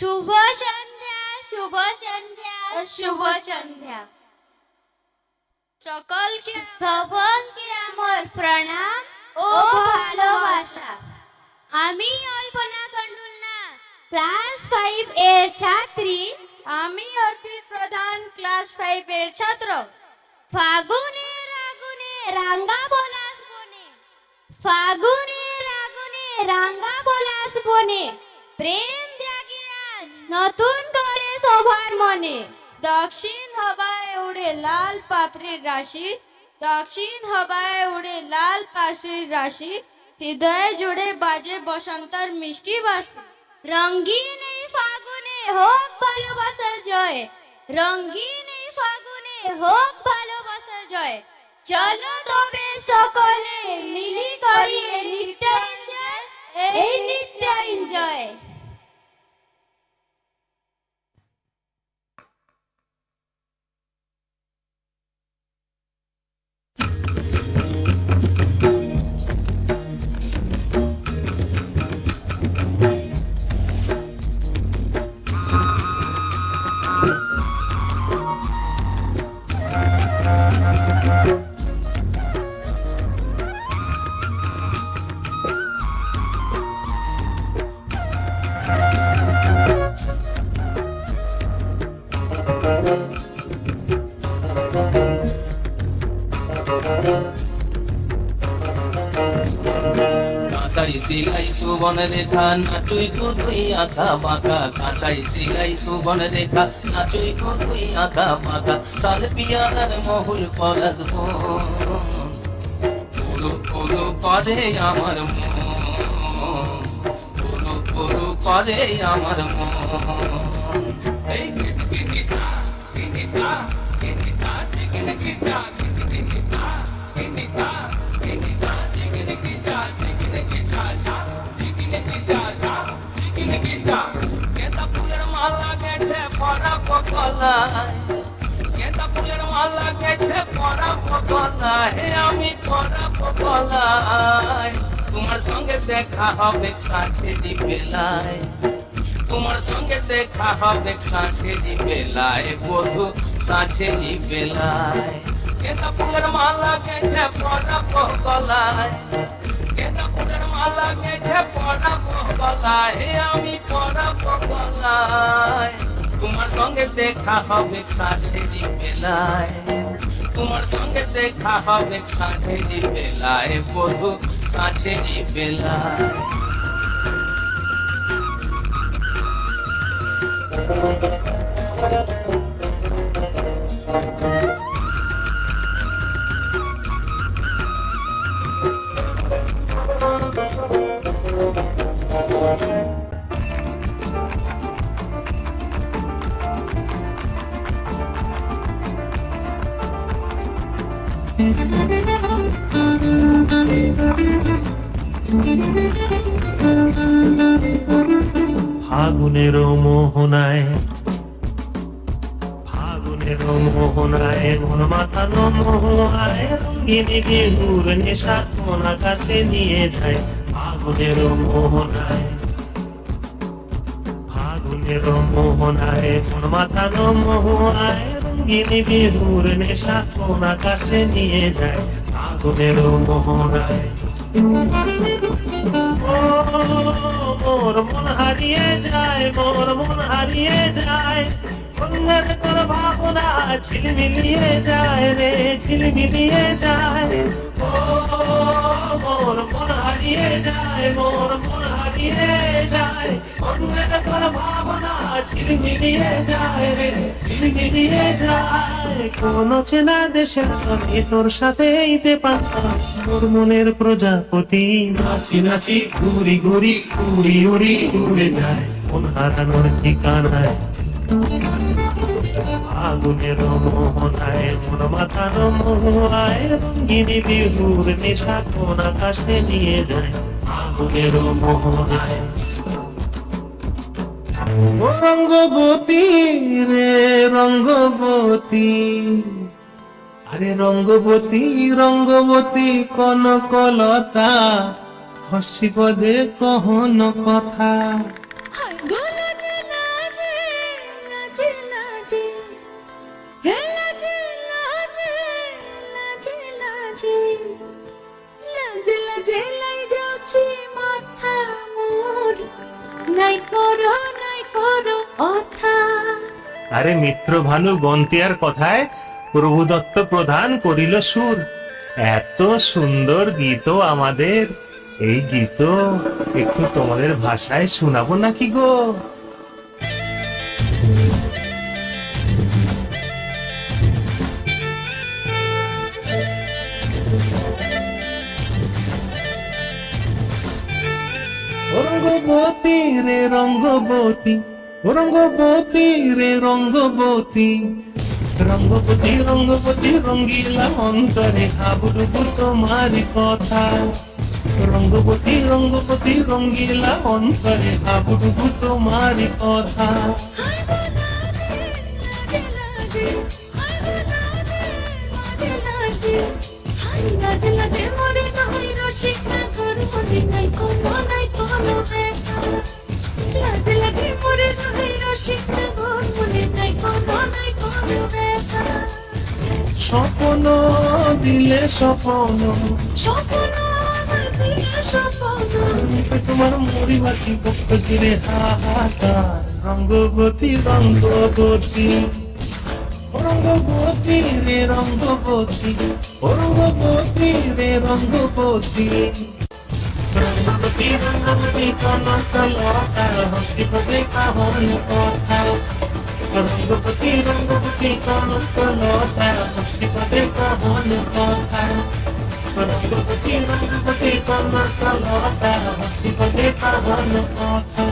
শুভ সন্ধ্যা, শুভ সন্ধ্যা, শুভ সন্ধ্যা। সকলকে আমার প্রণাম ও ভালোবাসা। আমি অল্পনা কন্ডুলনা, ক্লাস 5 এর ছাত্রী। আমি অর্পিত প্রধান, ক্লাস 5 এর ছাত্র। ফাগুনের আগুনে রাঙ্গা পলাশ বনে, ফাগুনের আগুনে রাঙ্গা পলাশ বনে, প্রেম জাগে আজ নতুন করে সবার মনে। দক্ষিণ হাওয়ায় উড়ে লাল পাপড়ির রাশি, দক্ষিণ হাওয়ায় উড়ে লাল পাপড়ির রাশি, হৃদয়ে জুড়ে বাজে বসন্তের মিষ্টি বাঁশি। রঙিন এই ফাগুনে হোক ভালোবাসার জয়, রঙিন এই ফাগুনে হোক ভালোবাসার জয়। চলো তবে সকলে মিলি করি এই নৃত্য এনজয়, এই নৃত্য এনজয়। কাঁচাই সিলাই সুবন রেখা নাচুই কো তুই আঁকা বাঁকা, কাঁচাই সিলাই সুবন রেখা নাচুই কো তুই আঁকা বাঁকা। সাল পিয়ার মহুল পলাশ পুরু পুরু করে আমার মন, পুরু পুরু করে আমার মন। এই গীতা গীতা গীতা গীতা গীতা গীতা গীতা গীতা গেঁদা ফুলের মালা গেছে পরা গলায়, গেঁদা ফুলের মালা গেছে পরা গলায়, আমি পরা গলায়। তোমার সঙ্গে দেখা হবে সাঁঝেরি বেলায়, তোমার সঙ্গে দেখা হবে সাঁঝেরি বেলায়, বধু সাঁঝেরি বেলায়। গেঁদা ফুলের মালা গেছে পরা গলায়, গেঁদা ফুলের মালা গেছে পরা গলায়, আমি পরা গলায়। তোমার সঙ্গে দেখা হবে সাঁঝেরি বেলায়, তোমার সঙ্গে দেখা হবে সাঁঝেরি বেলায়, বধু সাঁঝেরি বেলায়। ফাগুনের মোহনায়, ফাগুনের মোহনায় মন মাতানো মোহনায়, রঙিনী বেহুর নেশা কোন আকাশে নিয়ে যায়। ফাগুনের মোহনায়, ফাগুনের মোহনায় মন মাতানো মোহনায়, রঙিনী বেহুর নেশা কোন আকাশে নিয়ে যায়। ফাগুনের মোহনায় মোর মন হারিয়ে যায়, মোর মন হারিয়ে যায়, সুন্দর তোর ভাবনা ঝিলমিলিয়ে যায় রে, ঝিলমিলিয়ে যায়। ও মোর মন হারিয়ে যায়, মোর মন হারিয়ে যায়, সুন্দর তোর ভাবনা ঝিলমিলিয়ে যায় রে, ঝিলমিলিয়ে যায়। কোন চেনা দেশের আমি তোর সাথে এইতে পারতাম, মোর মনের প্রজাপতি নাচি নাচি ঘুরি ঘুরি উড়ি উড়ি উড়ে যায় মন হারানোর ঠিকানায়। ফাগুনের মোহনায় মন মাতানো মোহনায়, রঙিনী বিহুর নেশা কোন আকাশে নিয়ে যায়। ফাগুনের মোহনায় রঙ্গবতী রে রঙ্গবতী, আরে রঙ্গবতী রঙ্গবতী কনকলতা, হসি পদে কহন কথা। গুলো জেলা আরে মিত্র ভানু গন্তিয়ার কথায় প্রভুদত্ত প্রধান করিল সুর। এত সুন্দর গীত আমাদের, এই গীত একটু তোমাদের ভাষায় শোনাবো নাকি গো? রঙ্গবতী রে রঙ্গবতী, রঙ্গবতী রে রঙ্গবতী, রঙ্গবতী রঙ্গবতী রঙ্গিলা অন্তরে হাবুডুবু তোমারি কথা। রঙ্গবতী রঙ্গবতী রঙ্গিলা অন্তরে হাবুডুবু তোমারি কথা। স্বপ্ন দিলে স্বপ্ন, তোমার মরিবাসী পক্ষ জুড়ে হাহাকার। রঙ্গবতী রঙ্গবতী, রঙ্গবতী রে রঙ্গবতী, রঙ্গবতী রে রঙ্গবতী, রঙ্গবতী রঙ্গবতী কনক লতার হসিব দেখা হন কথা। রঙ্গবতী রঙ্গবতী কনক লতার হসিব দেখা হন কথা। রঙ্গবতী রঙ্গবতী কনক লতার হসিব দেখা হন কথা।